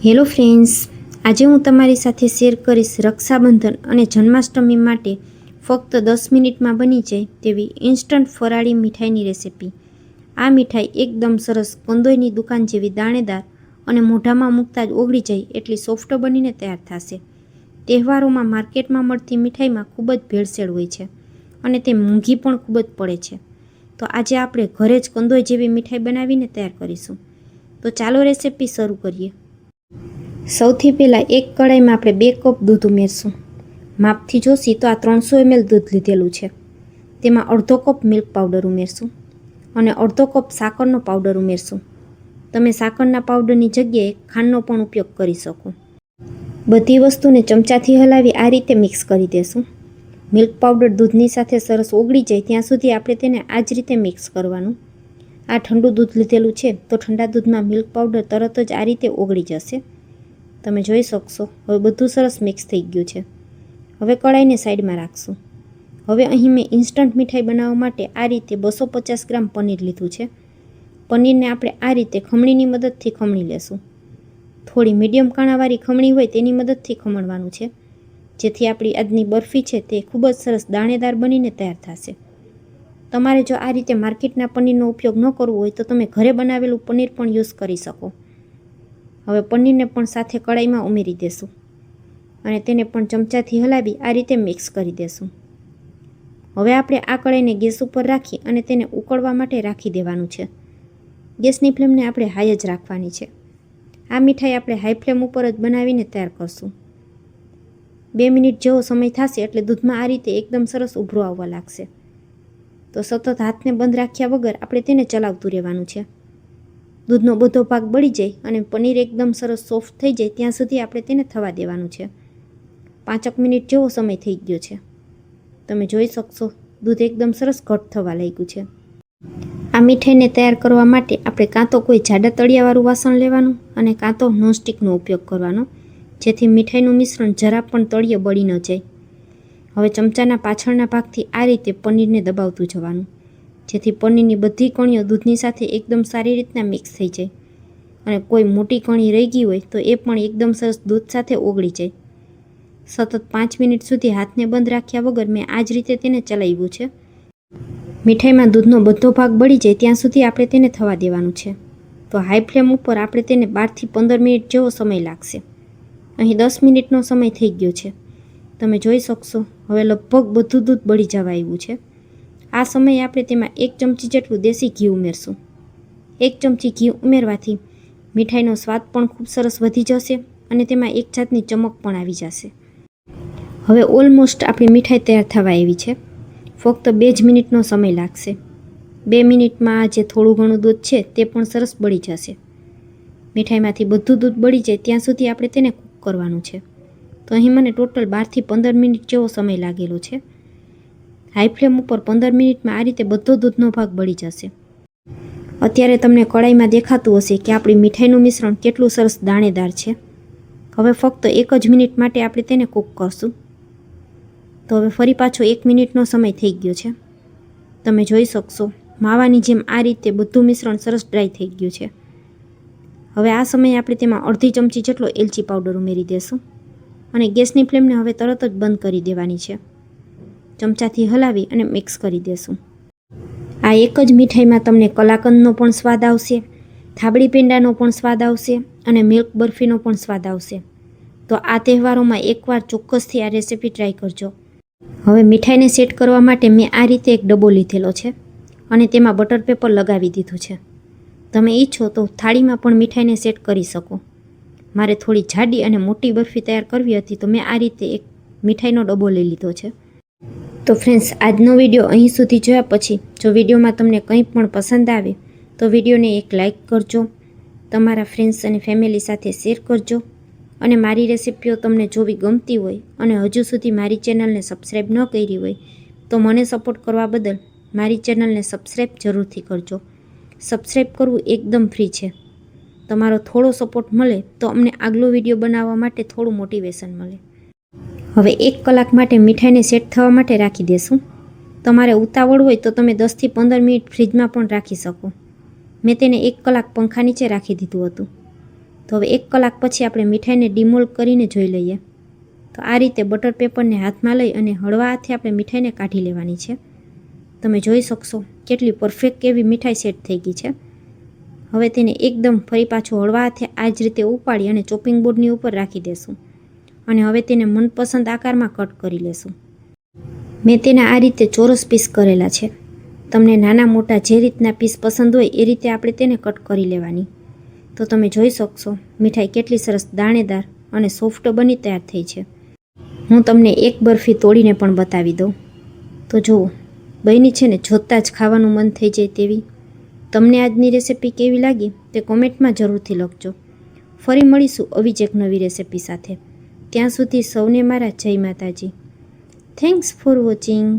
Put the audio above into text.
Hello friends, આજે હું તમારી સાથે શેર કરીશ રક્ષાબંધન અને જન્માષ્ટમી માટે ફક્ત 10 મિનિટમાં બની જાય તેવી ઇન્સ્ટન્ટ ફરાળી મીઠાઈની રેસિપી. આ મીઠાઈ એકદમ સરસ કંદોઈની દુકાન જેવી દાણેદાર અને મોઢામાં મૂકતા જ ઓગળી જાય એટલી સોફ્ટ બનીને તૈયાર થશે. તહેવારોમાં માર્કેટમાં મળતી મીઠાઈમાં ખૂબ જ ભેળસેળ હોય છે અને તે મોંઘી પણ ખૂબ જ પડે છે. તો આજે આપણે ઘરે જ કંદોઈ જેવી મીઠાઈ બનાવીને તૈયાર કરીશું. તો ચાલો રેસિપી શરૂ કરીએ. સૌથી પહેલાં એક કડાઈમાં આપણે 2 કપ દૂધ ઉમેરશું. માપથી જોશી તો આ 300 ml દૂધ લીધેલું છે. તેમાં અડધો કપ મિલ્ક પાવડર ઉમેરશું અને અડધો કપ સાકરનો પાવડર ઉમેરશું. તમે સાકરના પાવડરની જગ્યાએ ખાંડનો પણ ઉપયોગ કરી શકો. બધી વસ્તુને ચમચાથી હલાવી આ રીતે મિક્સ કરી દેશું. મિલ્ક પાવડર દૂધની સાથે સરસ ઓગળી જાય ત્યાં સુધી આપણે તેને આ જ રીતે મિક્સ કરવાનું. આ ઠંડુ દૂધ લીધેલું છે તો ઠંડા દૂધમાં મિલ્ક પાવડર તરત જ આ રીતે ઓગળી જશે. તમે જોઈ શકશો હવે બધું સરસ મિક્સ થઈ ગયું છે. હવે કડાઈને સાઈડમાં રાખશું. હવે અહીં મેં ઇન્સ્ટન્ટ મીઠાઈ બનાવવા માટે આ રીતે 250 ગ્રામ પનીર લીધું છે. પનીરને આપણે આ રીતે ખમણીની મદદથી ખમણી લેશું. થોડી મીડિયમ કાણાવાળી ખમણી હોય તેની મદદથી ખમણવાનું છે, જેથી આપણી આજની બરફી છે તે ખૂબ જ સરસ દાણેદાર બનીને તૈયાર થશે. તમારે જો આ રીતે માર્કેટના પનીરનો ઉપયોગ ન કરવો હોય તો તમે ઘરે બનાવેલું પનીર પણ યુઝ કરી શકો. હવે પનીરને પણ સાથે કડાઈમાં ઉમેરી દેશું અને તેને પણ ચમચાથી હલાવી આ રીતે મિક્સ કરી દેશું. હવે આપણે આ કડાઈને ગેસ ઉપર રાખી અને તેને ઉકળવા માટે રાખી દેવાનું છે. ગેસની ફ્લેમને આપણે હાઈ જ રાખવાની છે. આ મીઠાઈ આપણે હાઈ ફ્લેમ ઉપર જ બનાવીને તૈયાર કરશું. 2 મિનિટ જેવો સમય થશે એટલે દૂધમાં આ રીતે એકદમ સરસ ઉભરો આવવા લાગશે. તો સતત હાથને બંધ રાખ્યા વગર આપણે તેને ચલાવતું રહેવાનું છે. દૂધનો બધો ભાગ બળી જાય અને પનીર એકદમ સરસ સોફ્ટ થઈ જાય ત્યાં સુધી આપણે તેને થવા દેવાનું છે. 5 મિનિટ જેવો સમય થઈ ગયો છે. તમે જોઈ શકશો દૂધ એકદમ સરસ ઘટ થવા લાગ્યું છે. આ મીઠાઈને તૈયાર કરવા માટે આપણે કાં તો કોઈ જાડા તળિયાવાળું વાસણ લેવાનું અને કાં તો નોનસ્ટિકનો ઉપયોગ કરવાનો, જેથી મીઠાઈનું મિશ્રણ જરા પણ તળિયે બળી ન જાય. હવે ચમચાના પાછળના ભાગથી આ રીતે પનીરને દબાવતું જવાનું, જેથી પનીરની બધી કણીઓ દૂધની સાથે એકદમ સારી રીતના મિક્સ થઈ જાય અને કોઈ મોટી કણી રહી ગઈ હોય તો એ પણ એકદમ સરસ દૂધ સાથે ઓગળી જાય. સતત 5 મિનિટ સુધી હાથને બંધ રાખ્યા વગર મેં આ જ રીતે તેને ચલાવ્યું છે. મીઠાઈમાં દૂધનો બધો ભાગ બળી જાય ત્યાં સુધી આપણે તેને થવા દેવાનું છે. તો હાઈ ફ્લેમ ઉપર આપણે તેને 12થી 15 મિનિટ જેવો સમય લાગશે. અહીં 10 મિનિટનો સમય થઈ ગયો છે. તમે જોઈ શકશો હવે લગભગ બધું દૂધ બળી જવા આવ્યું છે. આ સમયે આપણે તેમાં 1 ચમચી જેટલું દેશી ઘી ઉમેરશું. 1 ચમચી ઘી ઉમેરવાથી મીઠાઈનો સ્વાદ પણ ખૂબ સરસ વધી જશે અને તેમાં એક જાતની ચમક પણ આવી જશે. હવે ઓલમોસ્ટ આપણી મીઠાઈ તૈયાર થવા આવી છે. ફક્ત 2 જ મિનિટનો સમય લાગશે. 2 મિનિટમાં આ જે થોડું ઘણું દૂધ છે તે પણ સરસ બળી જશે. મીઠાઈમાંથી બધું દૂધ બળી જાય ત્યાં સુધી આપણે તેને કૂક કરવાનું છે. તો અહીં મને ટોટલ 12થી 15 મિનિટ જેવો સમય લાગેલો છે. હાઈ ફ્લેમ ઉપર 15 મિનિટમાં આ રીતે બધો દૂધનો ભાગ બળી જશે. અત્યારે તમને કડાઈમાં દેખાતું હશે કે આપણી મીઠાઈનું મિશ્રણ કેટલું સરસ દાણેદાર છે. હવે ફક્ત 1 જ મિનિટ માટે આપણે તેને કૂક કરશું. તો હવે ફરી પાછો 1 મિનિટનો સમય થઈ ગયો છે. તમે જોઈ શકશો માવાની જેમ આ રીતે બધું મિશ્રણ સરસ ડ્રાય થઈ ગયું છે. હવે આ સમયે આપણે તેમાં અડધી ચમચી જેટલો એલચી પાવડર ઉમેરી દેશું અને ગેસની ફ્લેમને હવે તરત જ બંધ કરી દેવાની છે. ચમચાથી હલાવી અને મિક્સ કરી દેશું. આ એક જ મીઠાઈમાં તમને કલાકંદનો પણ સ્વાદ આવશે, થાબડી પેંડાનો પણ સ્વાદ આવશે અને મિલ્ક બરફીનો પણ સ્વાદ આવશે. તો આ તહેવારોમાં એકવાર ચોક્કસથી આ રેસિપી ટ્રાય કરજો. હવે મીઠાઈને સેટ કરવા માટે મેં આ રીતે એક ડબ્બો લીધેલો છે અને તેમાં બટર પેપર લગાવી દીધું છે. તમે ઈચ્છો તો થાળીમાં પણ મીઠાઈને સેટ કરી શકો. મારે થોડી જાડી અને મોટી બરફી તૈયાર કરવી હતી તો મેં આ રીતે એક મીઠાઈનો ડબ્બો લઈ લીધો છે. તો ફ્રેન્ડ્સ, આજનો વિડીયો અહીં સુધી જોયા પછી જો વિડીયોમાં તમને કંઈ પણ પસંદ આવે તો વિડીયોને એક લાઇક કરજો, તમારા ફ્રેન્ડ્સ અને ફેમિલી સાથે શેર કરજો અને મારી રેસિપીઓ તમને જોવી ગમતી હોય અને હજુ સુધી મારી ચેનલને સબસ્ક્રાઈબ ન કરી હોય તો મને સપોર્ટ કરવા બદલ મારી ચેનલને સબસ્ક્રાઈબ જરૂરથી કરજો. સબસ્ક્રાઈબ કરવું એકદમ ફ્રી છે. તમારો થોડો સપોર્ટ મળે તો અમને આગલો વિડીયો બનાવવા માટે થોડું મોટિવેશન મળે. હવે 1 કલાક માટે મીઠાઈને સેટ થવા માટે રાખી દેશું. તમારે ઉતાવળ હોય તો તમે 10થી 15 મિનિટ ફ્રીજમાં પણ રાખી શકો. મેં તેને 1 કલાક પંખા નીચે રાખી દીધું હતું. તો હવે 1 કલાક પછી આપણે મીઠાઈને ડિમોલ્ડ કરીને જોઈ લઈએ. તો આ રીતે બટર પેપરને હાથમાં લઈ અને હળવા હાથે આપણે મીઠાઈને કાઢી લેવાની છે. તમે જોઈ શકશો કેટલી પરફેક્ટ એવી મીઠાઈ સેટ થઈ ગઈ છે. હવે તેને એકદમ ફરી પાછું હળવા હાથે આ જ રીતે ઉપાડી અને ચોપિંગ બોર્ડની ઉપર રાખી દેશું અને હવે તેને મનપસંદ આકારમાં કટ કરી લેશું. મેં તેના આ રીતે ચોરસ પીસ કરેલા છે. તમને નાના મોટા જે રીતના પીસ પસંદ હોય એ રીતે આપણે તેને કટ કરી લેવાની. તો તમે જોઈ શકશો મીઠાઈ કેટલી સરસ દાણેદાર અને સોફ્ટ બની તૈયાર થઈ છે. હું તમને એક બરફી તોડીને પણ બતાવી દઉં. તો જુઓ બની છે ને, જોતાં જ ખાવાનું મન થઈ જાય તેવી. તમને આજની રેસિપી કેવી લાગી તે કોમેન્ટમાં જરૂરથી લખજો. ફરી મળીશું આવી જ એક નવી રેસિપી સાથે. ત્યાં સુધી સૌને મારા જય માતાજી. Thanks for watching.